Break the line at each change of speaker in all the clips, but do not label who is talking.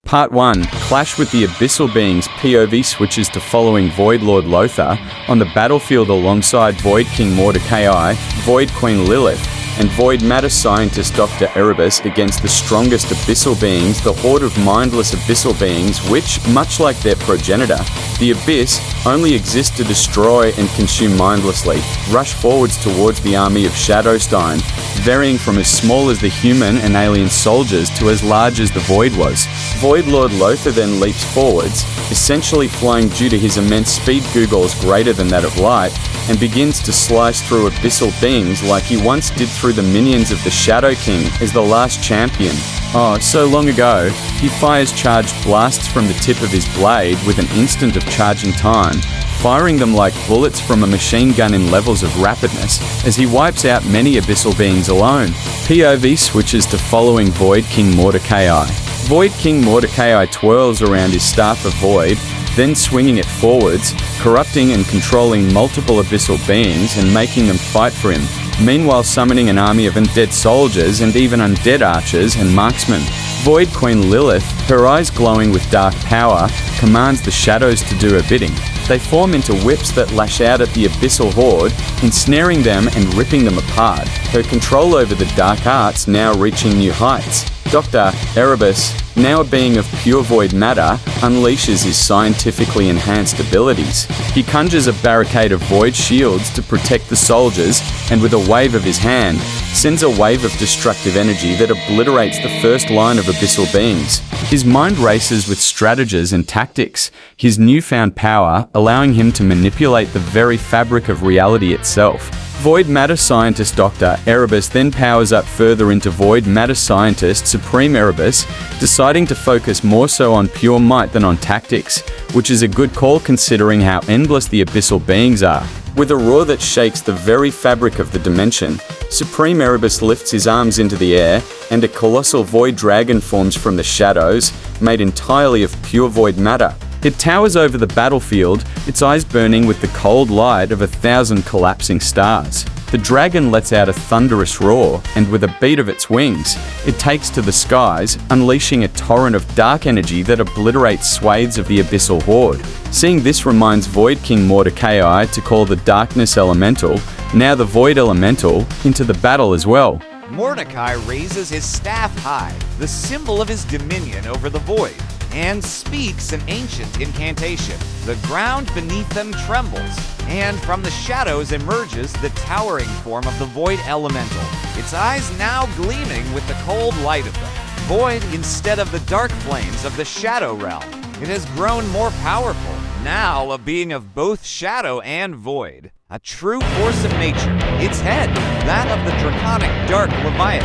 Part 1. Clash with the Abyssal Beings. POV switches to following Void Lord Lothar on the battlefield alongside Void King Mordecai, Void Queen Lilith, and Void Matter Scientist Dr. Erebus against the strongest Abyssal Beings, the horde of mindless Abyssal Beings which, much like their progenitor, the Abyss, only exist to destroy and consume mindlessly, rush forwards towards the army of Shadowstein, varying from as small as the human and alien soldiers to as large as the Void was. Void Lord Lothar then leaps forwards, essentially flying due to his immense speed googles greater than that of light, and begins to slice through Abyssal Beings like he once did through the minions of the Shadow King as the last champion. Oh, so long ago. He fires charged blasts from the tip of his blade with an instant of charging time, firing them like bullets from a machine gun in levels of rapidness as he wipes out many Abyssal Beings alone. POV switches to following Void King Mordecai. Void King Mordecai twirls around his Staff of Void, then swinging it forwards, corrupting and controlling multiple Abyssal Beings and making them fight for him, meanwhile summoning an army of undead soldiers and even undead archers and marksmen. Void Queen Lilith, her eyes glowing with dark power, commands the shadows to do her bidding. They form into whips that lash out at the Abyssal Horde, ensnaring them and ripping them apart, her control over the dark arts now reaching new heights. Dr. Erebus, now a being of pure void matter, unleashes his scientifically enhanced abilities. He conjures a barricade of void shields to protect the soldiers, and with a wave of his hand, sends a wave of destructive energy that obliterates the first line of Abyssal Beings. His mind races with strategies and tactics, his newfound power allowing him to manipulate the very fabric of reality itself. Void Matter Scientist Dr. Erebus then powers up further into Void Matter Scientist Supreme Erebus, deciding to focus more so on pure might than on tactics, which is a good call considering how endless the Abyssal Beings are. With a roar that shakes the very fabric of the dimension, Supreme Erebus lifts his arms into the air, and a colossal void dragon forms from the shadows, made entirely of pure void matter. It towers over the battlefield, its eyes burning with the cold light of 1,000 collapsing stars. The dragon lets out a thunderous roar, and with a beat of its wings, it takes to the skies, unleashing a torrent of dark energy that obliterates swathes of the Abyssal Horde. Seeing this reminds Void King Mordecai to call the Darkness Elemental, now the Void Elemental, into the battle as well.
Mordecai raises his staff high, the symbol of his dominion over the Void, and speaks an ancient incantation. The ground beneath them trembles, and from the shadows emerges the towering form of the Void Elemental, its eyes now gleaming with the cold light of them. Void instead of the dark flames of the Shadow Realm. It has grown more powerful, now a being of both Shadow and Void. A true force of nature, its head, that of the draconic Dark Leviathan,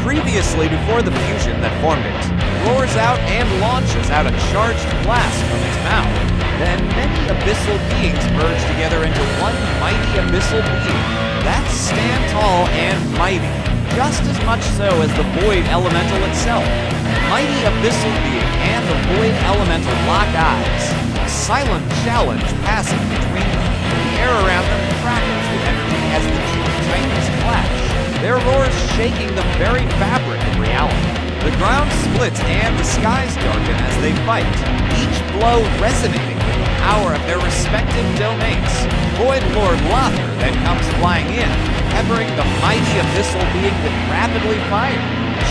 previously before the fusion that formed it, roars out and launches out a charged blast from its mouth. Then many Abyssal Beings merge together into one mighty Abyssal Being that stand tall and mighty, just as much so as the Void Elemental itself. Mighty Abyssal Being and the Void Elemental lock eyes, a silent challenge passing between them. The air around them crackles with energy as the two titans clash, their roars shaking the very fabric of reality. The ground splits and the skies darken as they fight, each blow resonating with the power of their respective domains. Void Lord Lothar then comes flying in, peppering the mighty Abyssal Being with rapidly fired.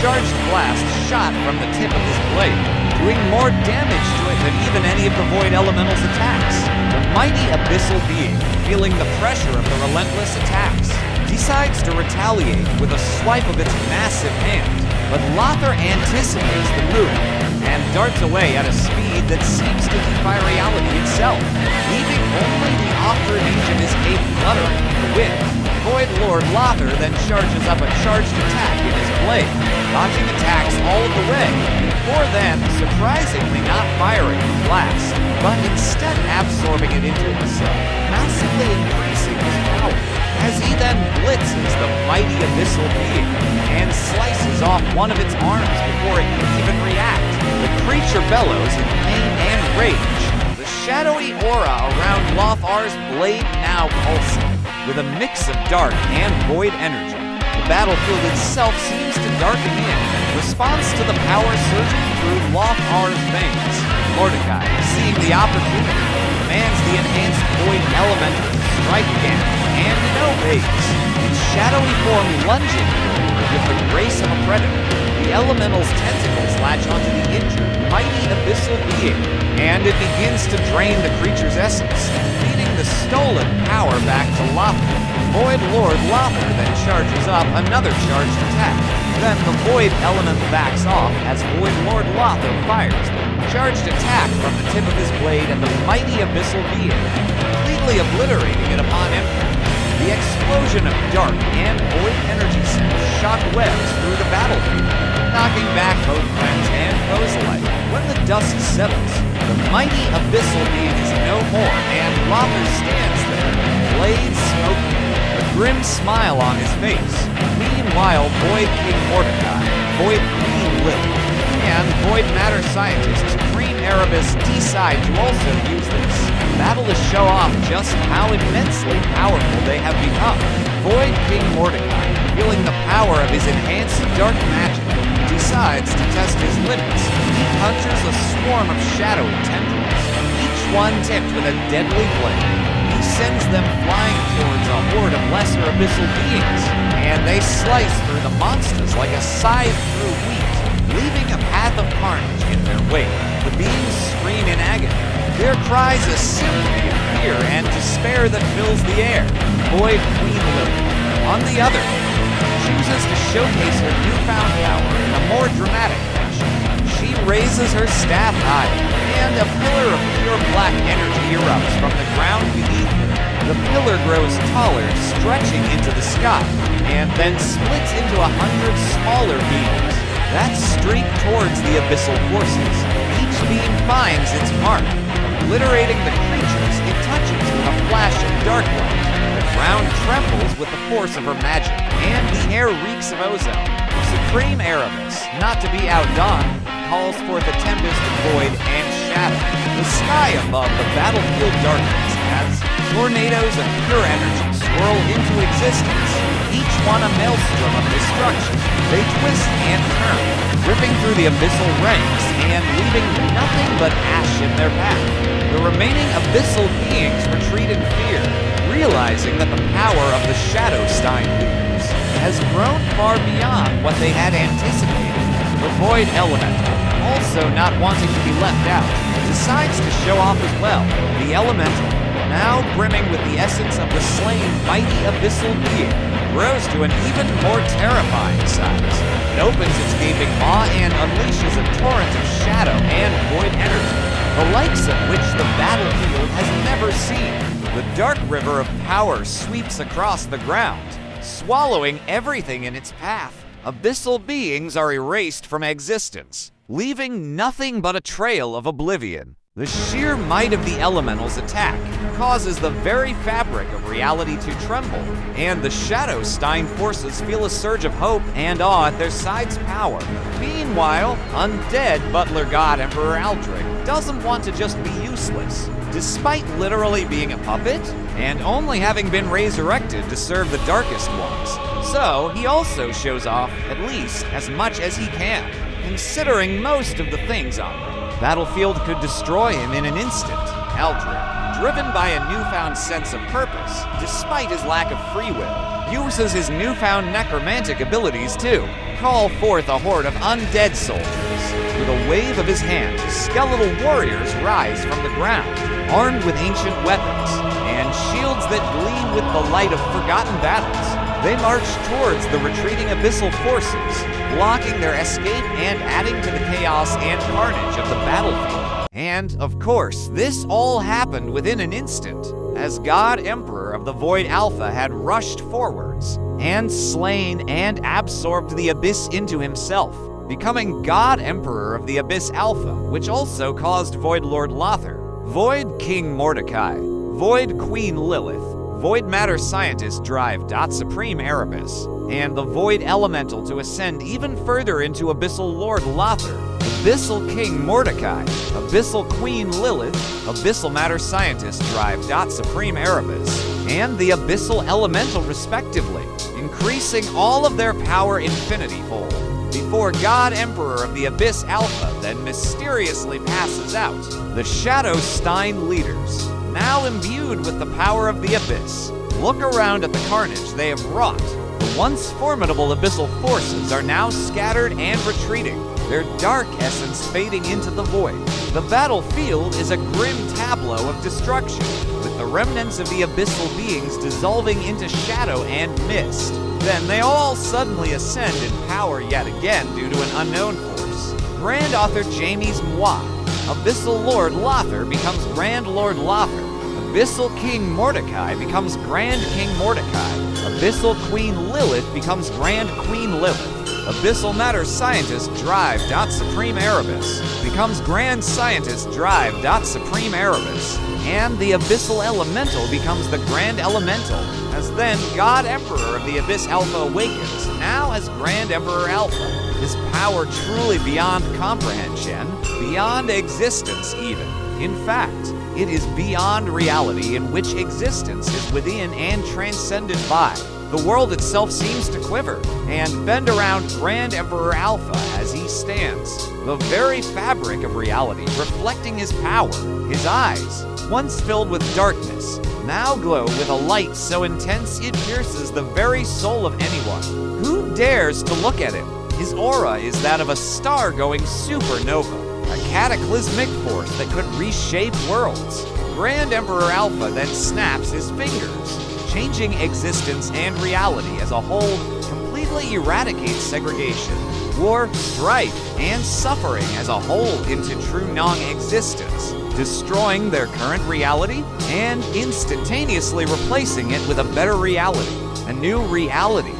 Charged blast shot from the tip of his blade, doing more damage to it than even any of the Void Elemental's attacks. The mighty Abyssal Being, feeling the pressure of the relentless attacks, decides to retaliate with a swipe of its massive hand, but Lothar anticipates the move and darts away at a speed that seems to defy reality itself, leaving only the awkward edge of his cape fluttering in the wind. Void Lord Lothar then charges up a charged attack in his blade, dodging attacks all of the way, before then surprisingly not firing the blast, but instead absorbing it into himself, massively increasing his power, as he then blitzes the mighty Abyssal Being and slices off one of its arms before it can even react. The creature bellows in pain and rage, the shadowy aura around Lothar's blade now pulsing, with a mix of dark and void energy. The battlefield itself seems to darken in, responds to the power surging through Lothar's veins. Mordecai, seeing the opportunity, commands the enhanced Void Elemental to strike again, and it obeys. Its shadowy form lunging forward with the grace of a predator. The elemental's tentacles latch onto the injured, mighty abyssal being, and it begins to drain the creature's essence, feeding the stolen power back to Lothar. Void Lord Lothar then charges up another charged attack. Then the Void Element backs off as Void Lord Lothar fires the charged attack from the tip of his blade at the mighty abyssal being, completely obliterating it upon impact. The explosion of dark and void energy cells shot webs through the battlefield, knocking back both friends and foes alike. When the dust settles, the mighty abyssal being is no more, and Lothar stands there, blades smoking, a grim smile on his face. Meanwhile, Void King Mordecai, Void Queen Lilith, and Void Matter Scientist Supreme Erebus decide to also use this battle to show off just how immensely powerful they have become. Void King Mordecai, feeling the power of his enhanced dark magic, decides to test his limits. He conjures a swarm of shadowy tendrils, each one tipped with a deadly blade. He sends them flying towards a horde of lesser abyssal beings, and they slice through the monsters like a scythe through wheat, leaving a path of carnage in their wake. The beings scream in agony, their cries a symphony of fear and despair that fills the air. Void Queen Lilith, on the other hand, chooses to showcase her newfound power in a more dramatic fashion. She raises her staff high, and a pillar of pure black energy erupts from the ground beneath her. The pillar grows taller, stretching into the sky, and then splits into 100 smaller beams that streak towards the abyssal forces. Each beam finds its mark, obliterating the creatures it touches with a flash of dark light. The ground trembles with the force of her magic, and the air reeks of ozone. Supreme Erebus, not to be outdone, calls forth a tempest of void and shadow. The sky above the battlefield darkens as tornadoes of pure energy swirl into existence, each one a maelstrom of destruction. They twist and turn, ripping through the abyssal ranks and leaving nothing but ash in their path. The remaining abyssal beings retreat in fear, realizing that the power of the Shadowstein leaders has grown far beyond what they had anticipated. The Void Elemental, also not wanting to be left out, decides to show off as well. The Elemental, now brimming with the essence of the slain mighty abyssal being, grows to an even more terrifying size. It opens its gaping maw and unleashes a torrent of shadow and void energy, the likes of which the battlefield has never seen. The dark river of power sweeps across the ground, swallowing everything in its path. Abyssal beings are erased from existence, leaving nothing but a trail of oblivion. The sheer might of the elemental's attack causes the very fabric of reality to tremble, and the Shadowstein forces feel a surge of hope and awe at their side's power. Meanwhile, undead Butler God Emperor Aldrich doesn't want to just be useless. Despite literally being a puppet, and only having been resurrected to serve the Darkest Ones, so he also shows off at least as much as he can, considering most of the things on the battlefield could destroy him in an instant. Aldrich, driven by a newfound sense of purpose, despite his lack of free will, uses his newfound necromantic abilities to call forth a horde of undead soldiers. With a wave of his hand, skeletal warriors rise from the ground, armed with ancient weapons and shields that gleam with the light of forgotten battles. They march towards the retreating abyssal forces, blocking their escape and adding to the chaos and carnage of the battlefield. And, of course, this all happened within an instant, as God Emperor of the Void Alpha had rushed forwards and slain and absorbed the Abyss into himself, becoming God Emperor of the Abyss Alpha, which also caused Void Lord Lothar, Void King Mordecai, Void Queen Lilith, Void Matter Scientist drive Supreme Erebus, and the Void Elemental to ascend even further into Abyssal Lord Lothar, Abyssal King Mordecai, Abyssal Queen Lilith, Abyssal Matter Scientist drive Supreme Erebus, and the Abyssal Elemental respectively, increasing all of their power infinity-fold. before God Emperor of the Abyss Alpha then mysteriously passes out. The Shadow Stein leaders, now imbued with the power of the Abyss, look around at the carnage they have wrought. The once formidable abyssal forces are now scattered and retreating, their dark essence fading into the void. The battlefield is a grim tableau of destruction, with the remnants of the abyssal beings dissolving into shadow and mist. Then they all suddenly ascend in power yet again due to an unknown force. Grand Author Jamie's Moi. Abyssal Lord Lothar becomes Grand Lord Lothar. Abyssal King Mordecai becomes Grand King Mordecai. Abyssal Queen Lilith becomes Grand Queen Lilith. Abyssal Matter Scientist Drive. Supreme Erebus becomes Grand Scientist Drive. Supreme Erebus. And the Abyssal Elemental becomes the Grand Elemental, as then God Emperor of the Abyss Alpha awakens, now as Grand Emperor Alpha. His power truly beyond comprehension, beyond existence even. In fact, it is beyond reality in which existence is within and transcended by. The world itself seems to quiver and bend around Grand Emperor Alpha as he stands, the very fabric of reality reflecting his power. His eyes, once filled with darkness, now glow with a light so intense it pierces the very soul of anyone who dares to look at him. His aura is that of a star-going supernova, a cataclysmic force that could reshape worlds. Grand Emperor Alpha then snaps his fingers, changing existence and reality as a whole, completely eradicates segregation, war, strife, and suffering as a whole into true non-existence, destroying their current reality and instantaneously replacing it with a better reality, a new reality,